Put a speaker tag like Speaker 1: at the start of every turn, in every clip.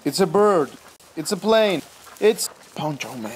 Speaker 1: It's a bird. It's a plane. It's Poncho Man.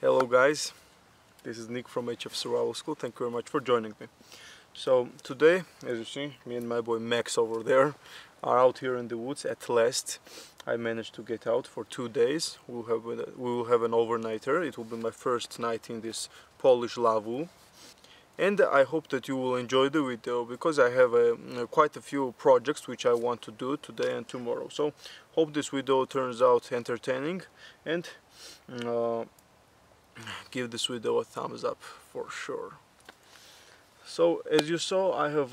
Speaker 2: Hello guys, this is Nick from HF Survival School. Thank you very much for joining me. So today, as you see, me and my boy Max over there are out here in the woods at last. I managed to get out for 2 days. We will have an overnighter. It will be my first night in this Polish lavu. And I hope that you will enjoy the video, because I have quite a few projects which I want to do today and tomorrow. So hope this video turns out entertaining, and give this video a thumbs up for sure. So as you saw, I have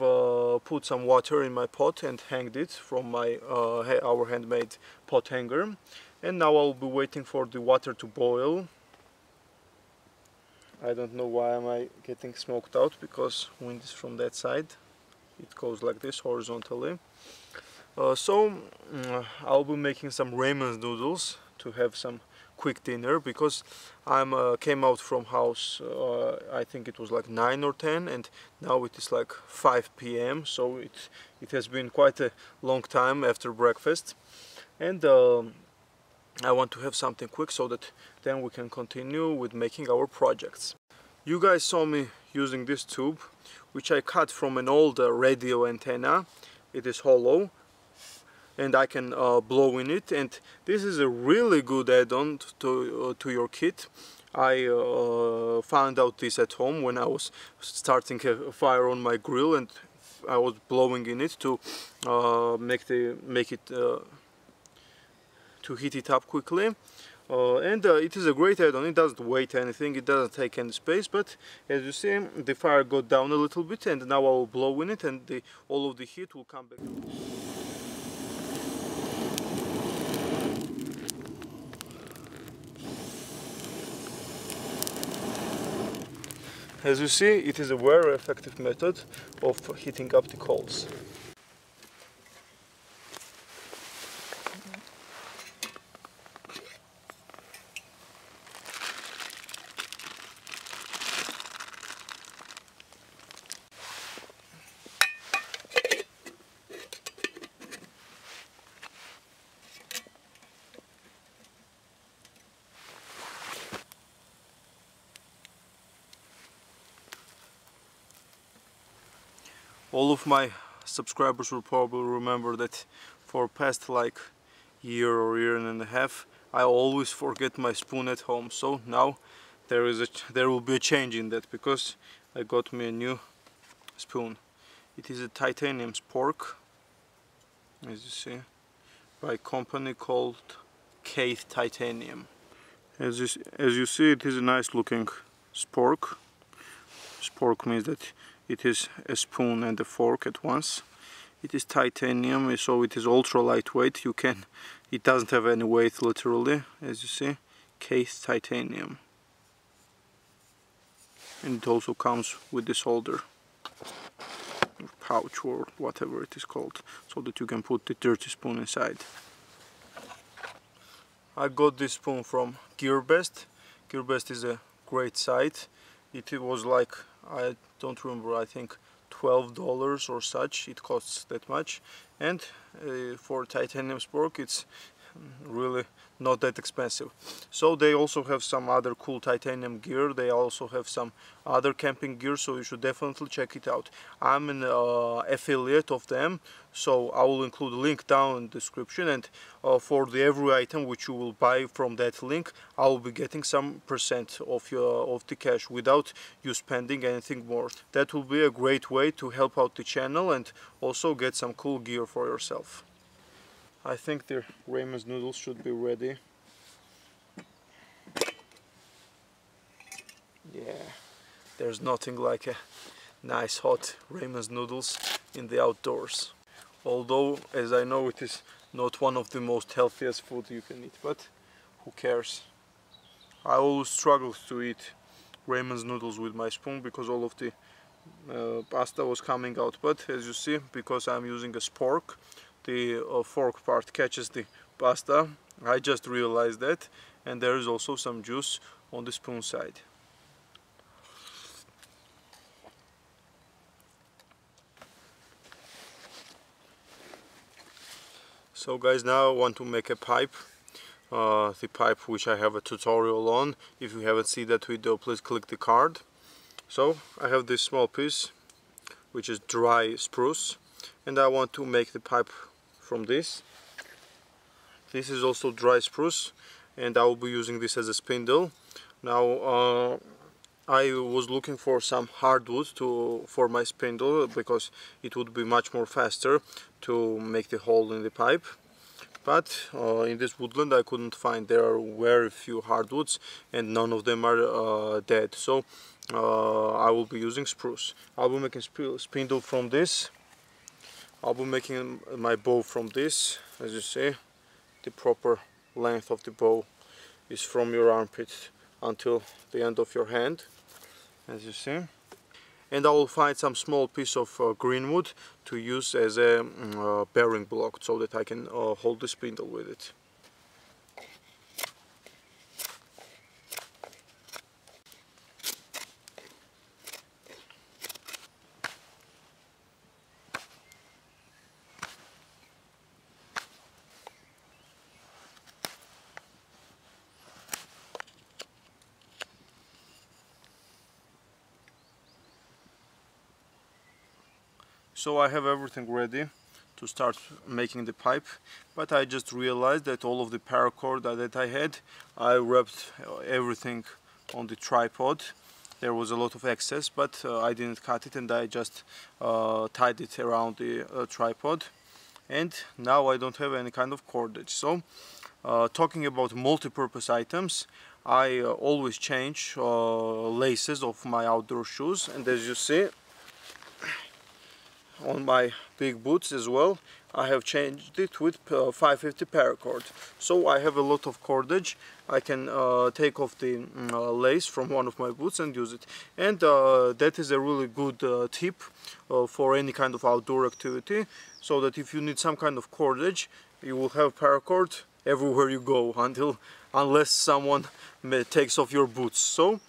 Speaker 2: put some water in my pot and hanged it from our handmade pot hanger, and now I'll be waiting for the water to boil. I don't know why am I getting smoked out, because wind is from that side. It goes like this horizontally. I'll be making some ramen noodles to have some quick dinner, because I came out from house, I think it was like 9 or 10, and now it is like 5 p.m. so it has been quite a long time after breakfast, and I want to have something quick so that then we can continue with making our projects. You guys saw me using this tube, which I cut from an old radio antenna. It is hollow and I can blow in it, and this is a really good add-on to your kit. I found out this at home when I was starting a fire on my grill, and I was blowing in it to to heat it up quickly. It is a great add-on. It doesn't weigh anything, it doesn't take any space, but as you see, the fire got down a little bit, and now I will blow in it, and all of the heat will come back. As you see, it is a very effective method of heating up the coals. All of my subscribers will probably remember that for past like year or year and a half I always forget my spoon at home, so now there will be a change in that, because I got me a new spoon. It is a titanium Spork, as you see, by a company called Case Titanium. As you see, it is a nice looking spork. Spork means that it is a spoon and a fork at once. It is titanium, so it is ultra lightweight. It doesn't have any weight literally, as you see. Case Titanium. And it also comes with this holder, or pouch, or whatever it is called, so that you can put the dirty spoon inside. I got this spoon from GearBest. GearBest is a great site. It was like, I don't remember, I think $12 or such. It costs that much, and for titanium spork it's really not that expensive. So they also have some other cool titanium gear. They also have some other camping gear, so you should definitely check it out. I'm an affiliate of them, so I will include a link down in the description, and for every item which you will buy from that link, I will be getting some percent of the cash without you spending anything more. That will be a great way to help out the channel and also get some cool gear for yourself. I think the ramen noodles should be ready. Yeah, there's nothing like a nice hot ramen noodles in the outdoors. Although, as I know, it is not one of the most healthiest food you can eat, but who cares? I always struggle to eat ramen noodles with my spoon because all of the pasta was coming out. But as you see, because I'm using a spork, the fork part catches the pasta. I just realized that, and there is also some juice on the spoon side. So guys, now I want to make a pipe. The pipe which I have a tutorial on. If you haven't seen that video, please click the card. So I have this small piece which is dry spruce, and I want to make the pipe from this. This is also dry spruce, and I will be using this as a spindle. Now I was looking for some hardwood for my spindle, because it would be much more faster to make the hole in the pipe. But in this woodland I couldn't find. There are very few hardwoods and none of them are dead. So I will be using spruce. I'll be making spindle from this. I'll be making my bow from this. As you see, the proper length of the bow is from your armpit until the end of your hand, as you see. And I will find some small piece of green wood to use as a bearing block, so that I can hold the spindle with it. So I have everything ready to start making the pipe, but I just realized that all of the paracord that I had, I wrapped everything on the tripod. There was a lot of excess, but I didn't cut it, and I just tied it around the tripod, and now I don't have any kind of cordage. So talking about multi-purpose items, I always change laces of my outdoor shoes, and as you see, on my big boots as well, I have changed it with 550 paracord. So I have a lot of cordage. I can take off the lace from one of my boots and use it. And that is a really good tip for any kind of outdoor activity, so that if you need some kind of cordage, you will have paracord everywhere you go, unless someone takes off your boots. So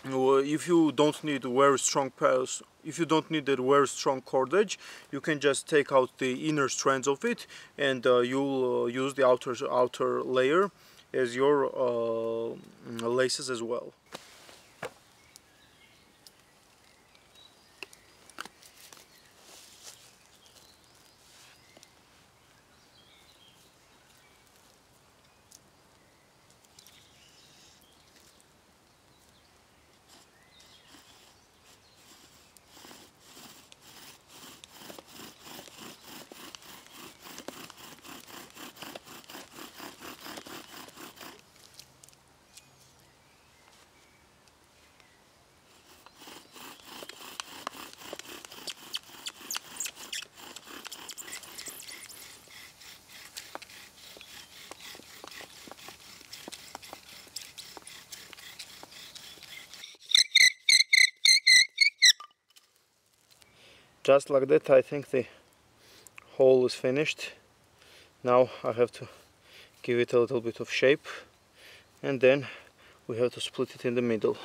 Speaker 2: if you don't need to wear strong cordage, you can just take out the inner strands of it, and you'll use the outer layer as your laces as well. Just like that, I think the hole is finished. Now I have to give it a little bit of shape, and then we have to split it in the middle.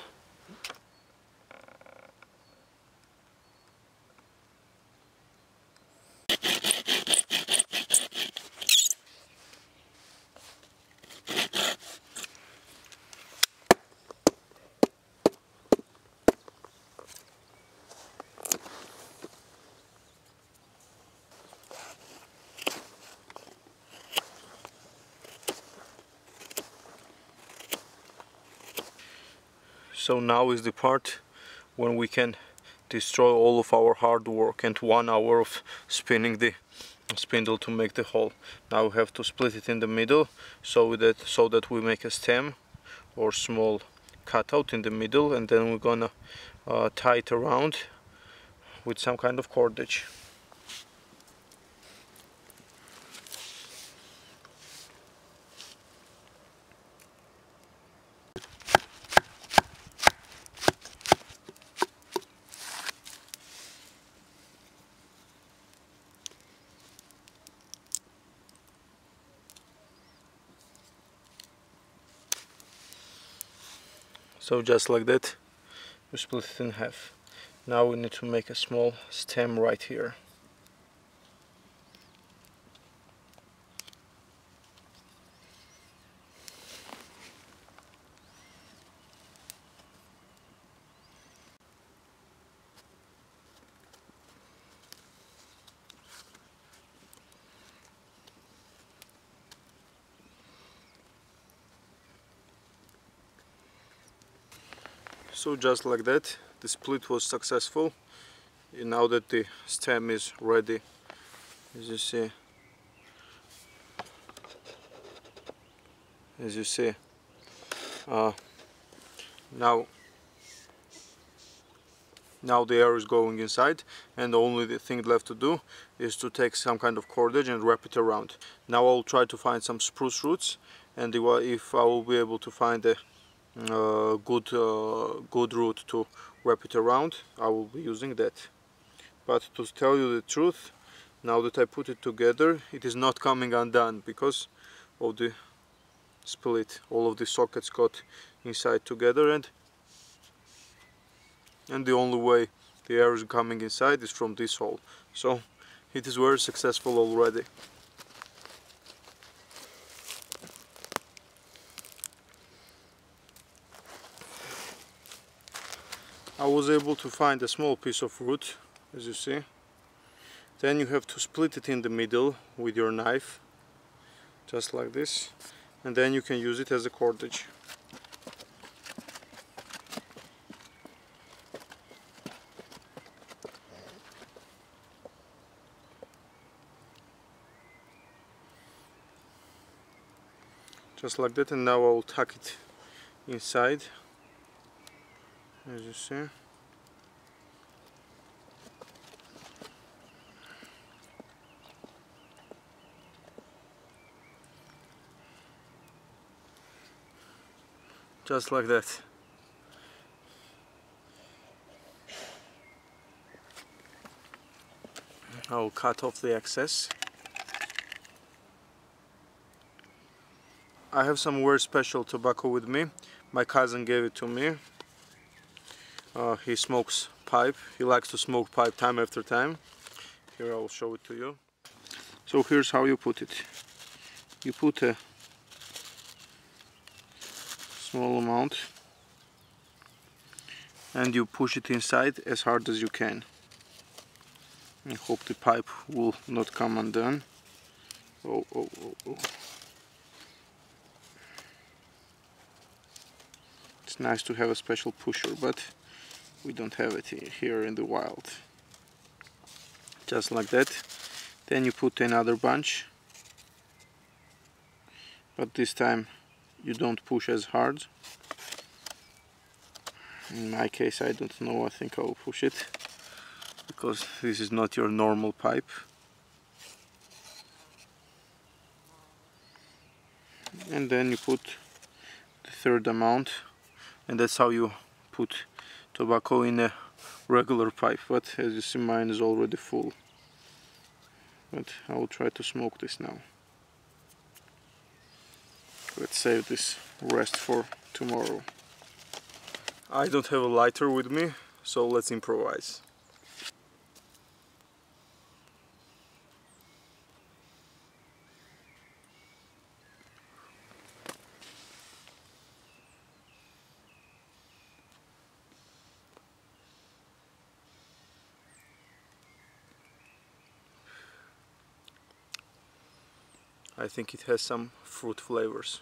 Speaker 2: So now is the part when we can destroy all of our hard work and 1 hour of spinning the spindle to make the hole. Now we have to split it in the middle so that we make a stem or small cutout in the middle, and then we're gonna tie it around with some kind of cordage. So just like that, we split it in half. Now we need to make a small stem right here. So just like that, the split was successful. And now that the stem is ready, as you see, now the air is going inside, and the only thing left to do is to take some kind of cordage and wrap it around. Now I'll try to find some spruce roots, and if I will be able to find a good root to wrap it around, I will be using that. But to tell you the truth, now that I put it together, it is not coming undone because of the split. All of the sockets got inside together, and the only way the air is coming inside is from this hole. So it is very successful already. I was able to find a small piece of root, as you see. Then you have to split it in the middle with your knife, just like this, and then you can use it as a cordage. Just like that, and now I will tuck it inside, as you see. Just like that. I will cut off the excess. I have some very special tobacco with me. My cousin gave it to me. He smokes pipe. He likes to smoke pipe time after time. Here I will show it to you. So here's how you put it. You put a small amount and you push it inside as hard as you can. I hope the pipe will not come undone. Oh. It's nice to have a special pusher, but we don't have it here in the wild. Just like that. Then you put another bunch, but this time you don't push as hard. In my case, I don't know, I think I will push it because this is not your normal pipe. And then you put the third amount, and that's how you put tobacco in a regular pipe, but as you see mine is already full. But I will try to smoke this now. Let's save this rest for tomorrow. I don't have a lighter with me, so let's improvise. I think it has some fruit flavors.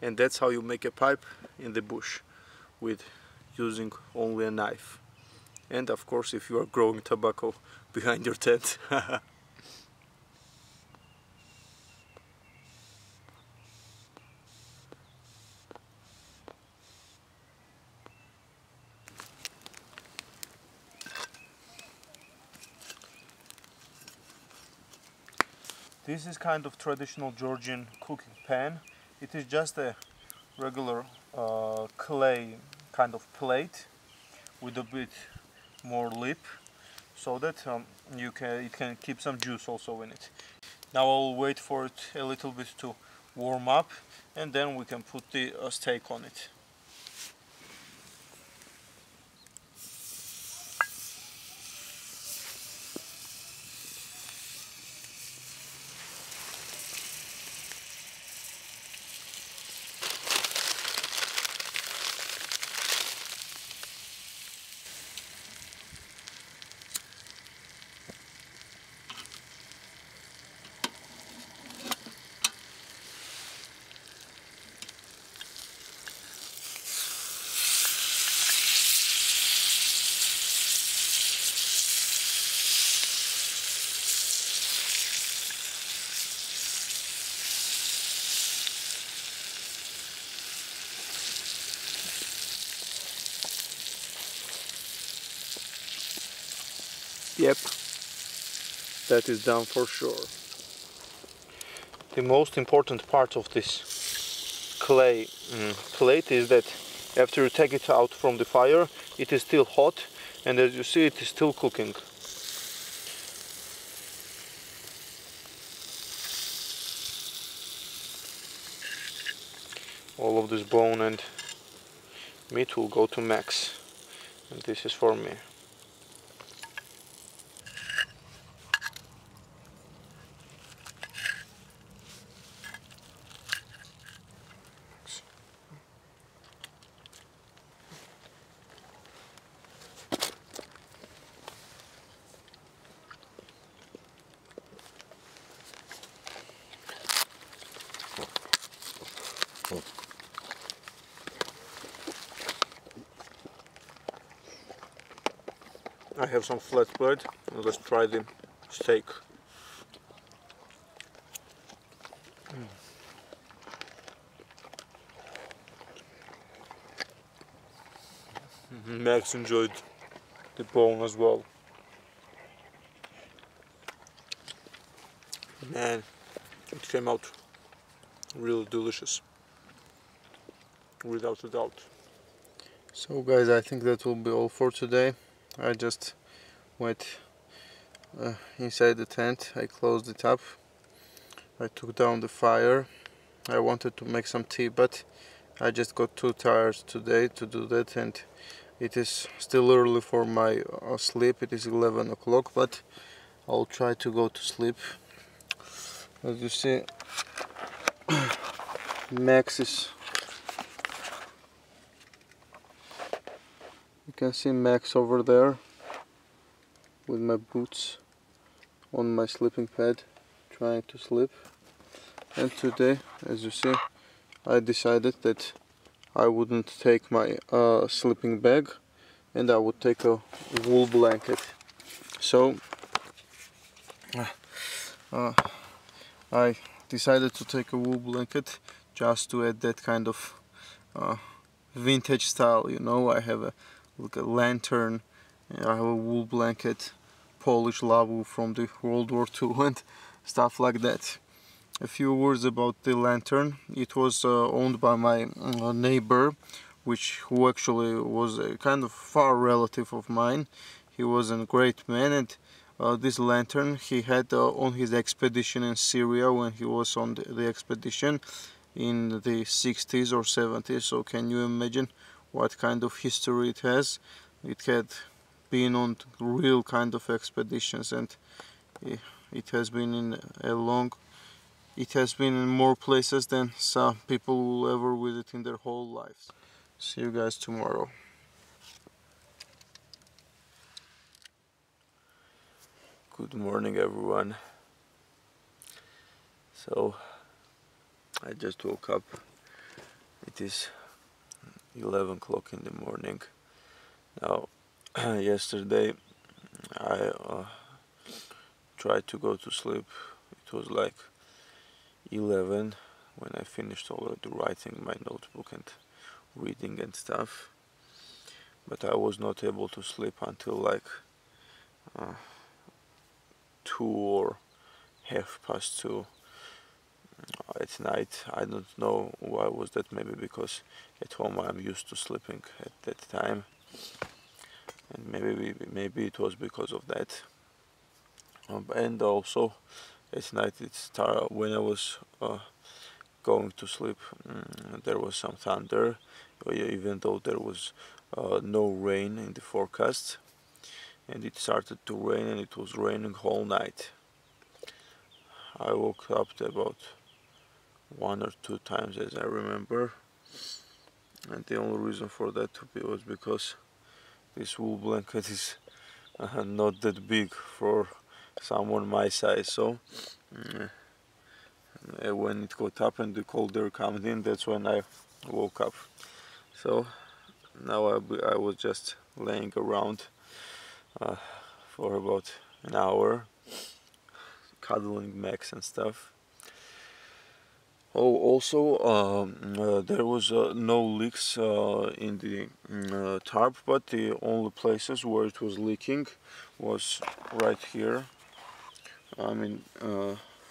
Speaker 2: And that's how you make a pipe in the bush, with using only a knife. And of course if you are growing tobacco behind your tent. This is kind of traditional Georgian cooking pan. It is just a regular clay kind of plate with a bit more lip, so that it can keep some juice also in it. Now I'll wait for it a little bit to warm up, and then we can put the steak on it. Yep, that is done for sure. The most important part of this clay plate is that after you take it out from the fire, it is still hot, and as you see, it is still cooking. All of this bone and meat will go to Max, and this is for me. I have some flat bread, and let's try the steak. Max enjoyed the bone as well. Man, it came out really delicious, without a doubt. So guys, I think that will be all for today. I just went inside the tent, I closed it up, I took down the fire. I wanted to make some tea, but I just got too tired today to do that, and it is still early for my sleep. It is 11 o'clock, but I'll try to go to sleep. As you see, Max is... You can see Max over there with my boots on my sleeping pad, trying to sleep. And today, as you see, I decided that I wouldn't take my sleeping bag, and I would take a wool blanket. So I decided to take a wool blanket just to add that kind of vintage style, you know. I have a lantern, I have a wool blanket, Polish labu from the World War II and stuff like that. A few words about the lantern. It was owned by my neighbor, who actually was a kind of far relative of mine. He was a great man, and this lantern he had on his expedition in Syria when he was on the expedition in the 60s or 70s. So can you imagine what kind of history it has? It had been on real kind of expeditions, and it has been in a long it has been in more places than some people will ever visit in their whole lives. See you guys tomorrow. Good morning, everyone. So I just woke up. It is 11 o'clock in the morning. Now yesterday I tried to go to sleep. It was like 11 when I finished already writing my notebook and reading and stuff, but I was not able to sleep until like 2 or half past 2 at night. I don't know why was that. Maybe because at home I'm used to sleeping at that time, and maybe it was because of that. And also at night when I was going to sleep, there was some thunder, even though there was no rain in the forecast, and it started to rain, and it was raining whole night. I woke up about 1 or 2 times, as I remember, and the only reason for that was because this wool blanket is not that big for someone my size. So when it got up and the cold air comes in, that's when I woke up. So now I was just laying around for about an hour, cuddling Max and stuff. Oh, also there was no leaks in the tarp, but the only places where it was leaking was right here. I mean,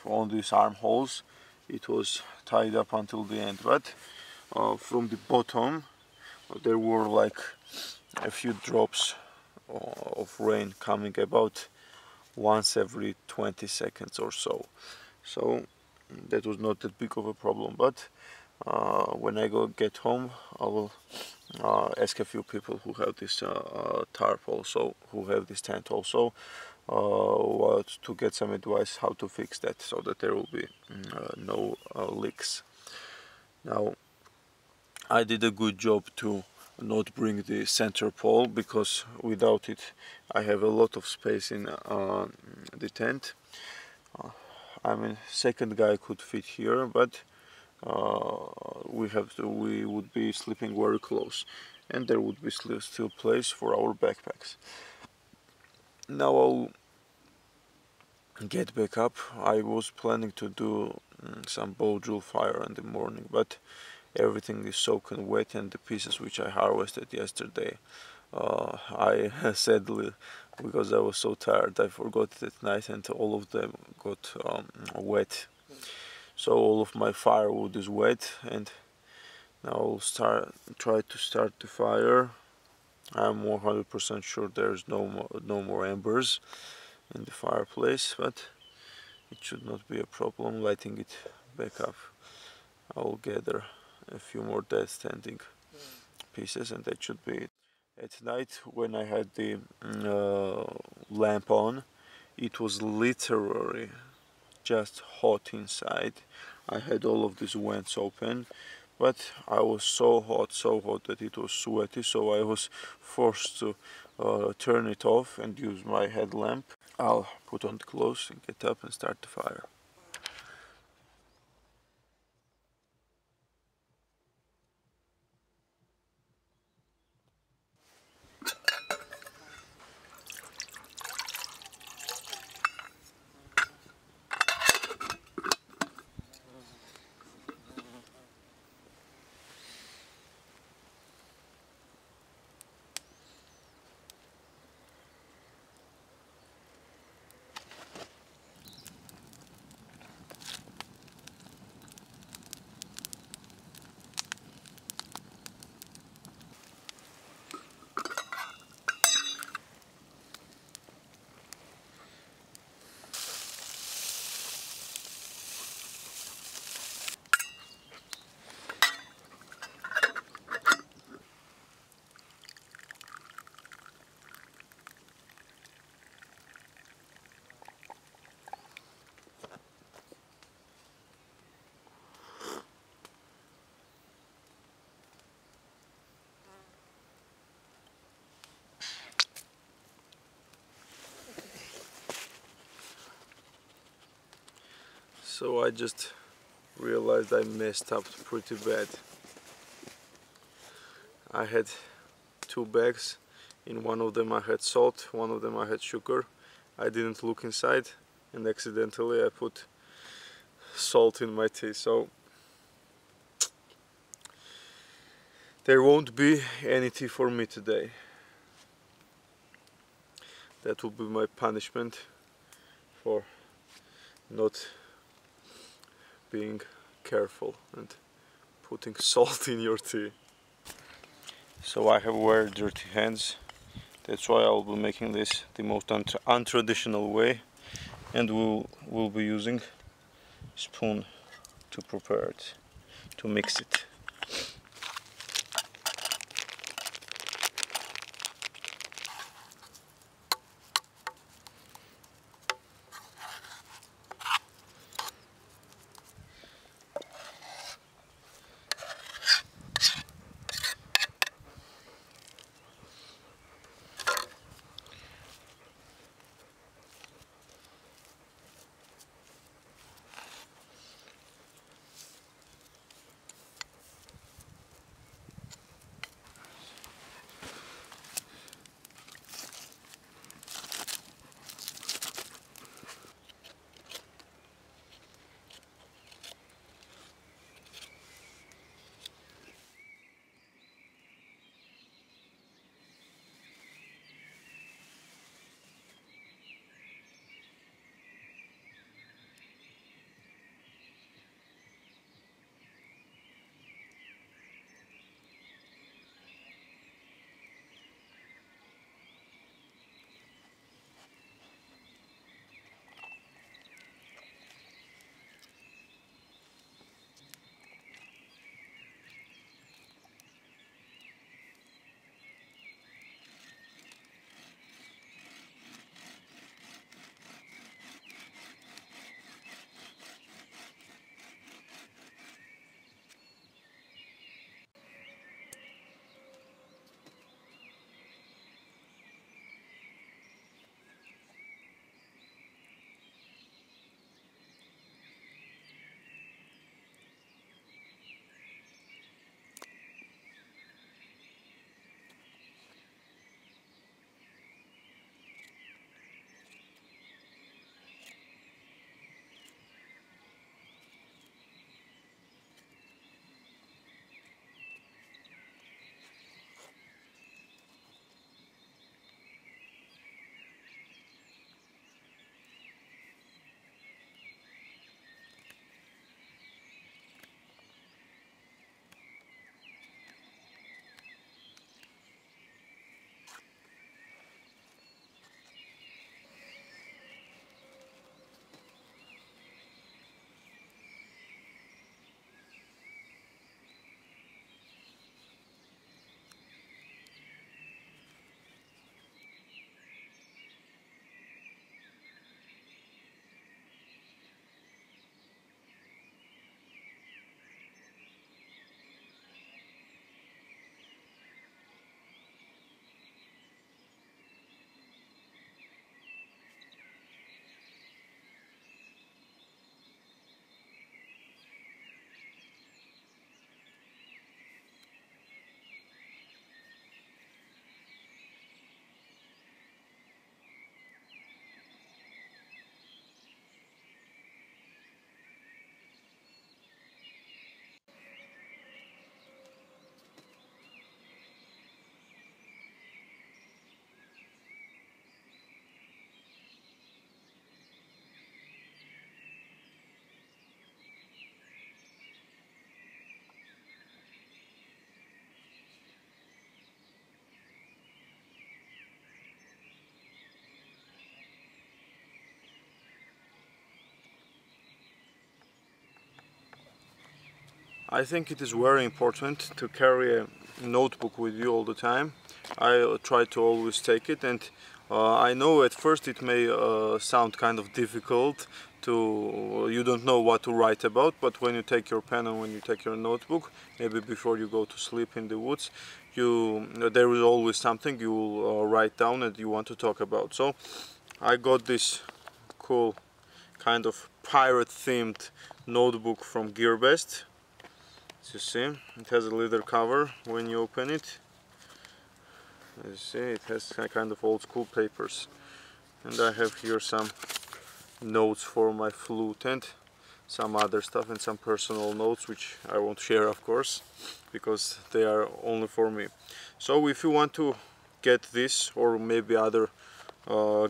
Speaker 2: on these armholes, it was tied up until the end, but from the bottom there were like a few drops of rain coming about once every 20 seconds or so. So that was not that big of a problem, but when I get home, I will ask a few people who have this tarp also, who have this tent also, to get some advice how to fix that, so that there will be no leaks. Now, I did a good job to not bring the center pole, because without it I have a lot of space in the tent. I mean, second guy could fit here, but we would be sleeping very close, and there would be still place for our backpacks. Now I'll get back up. I was planning to do some bow drill fire in the morning, but everything is soaking wet, and the pieces which I harvested yesterday, I sadly, because I was so tired, I forgot it at night, and all of them got wet. So all of my firewood is wet, and now I'll try to start the fire. I'm 100% sure there's no more embers in the fireplace, but it should not be a problem lighting it back up. I will gather a few more dead standing pieces, and that should be it. At night, when I had the lamp on, it was literally just hot inside. I had all of these vents open, but I was so hot that it was sweaty, so I was forced to turn it off and use my headlamp. I'll put on the clothes and get up and start the fire. So I just realized I messed up pretty bad. I had 2 bags. In one of them I had salt, one of them I had sugar. I didn't look inside and accidentally I put salt in my tea. So there won't be any tea for me today. That will be my punishment for not being careful and putting salt in your tea. So I have very dirty hands. That's why I'll be making this the most untraditional way, and we'll be using spoon to prepare it, to mix it. I think it is very important to carry a notebook with you all the time. I try to always take it, and I know at first it may sound kind of difficult to, you don't know what to write about, but when you take your pen and when you take your notebook, maybe before you go to sleep in the woods, there is always something you will write down and you want to talk about. So I got this cool kind of pirate themed notebook from GearBest. As you see, it has a leather cover when you open it. As you see, it has kind of old school papers. And I have here some notes for my flute and some other stuff, and some personal notes which I won't share, of course, because they are only for me. So if you want to get this or maybe other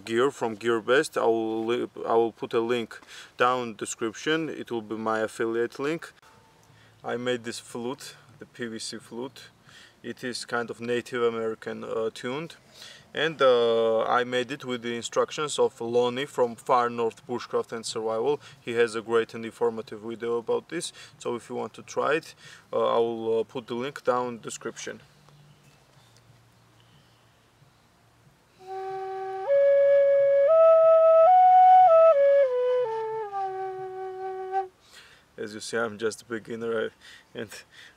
Speaker 2: gear from GearBest, I will put a link down in the description. It will be my affiliate link. I made this flute, the PVC flute. It is kind of Native American tuned, and I made it with the instructions of Lonnie from Far North Bushcraft and Survival. He has a great and informative video about this, so if you want to try it, I will put the link down in the description. As you see, I'm just a beginner, and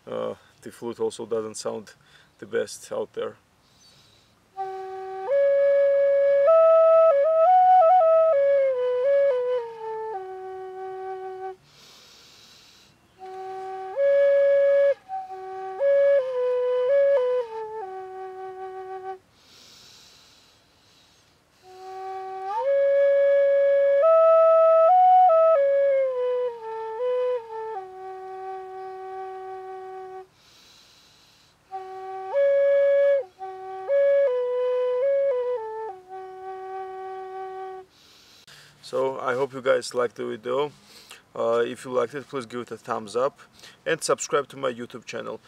Speaker 2: the flute also doesn't sound the best out there. So I hope you guys liked the video. If you liked it, please give it a thumbs up and subscribe to my YouTube channel.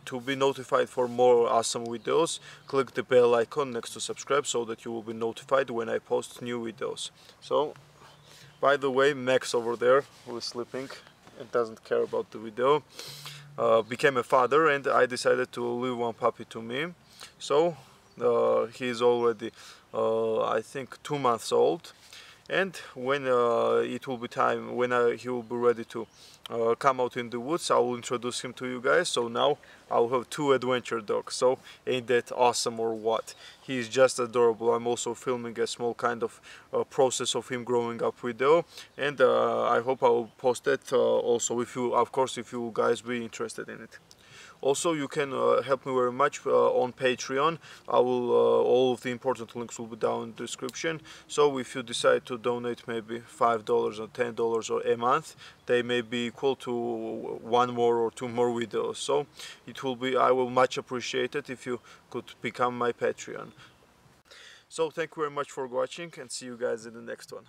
Speaker 2: To be notified for more awesome videos, click the bell icon next to subscribe so that you will be notified when I post new videos. So, by the way, Max over there, who is sleeping and doesn't care about the video, became a father, and I decided to leave one puppy to me. So he is already I think 2 months old. And when it will be time, when he will be ready to come out in the woods, I will introduce him to you guys. So now I'll have 2 adventure dogs. So ain't that awesome or what? He is just adorable. I'm also filming a small kind of process of him growing up video, and I hope I will post that also, if you, of course, if you guys be interested in it. Also, you can help me very much on Patreon. I will all of the important links will be down in the description. So if you decide to donate maybe $5 or $10 or a month, they may be equal to 1 more or 2 more videos. So it will be, I will much appreciate it if you could become my Patreon. So thank you very much for watching, and see you guys in the next one.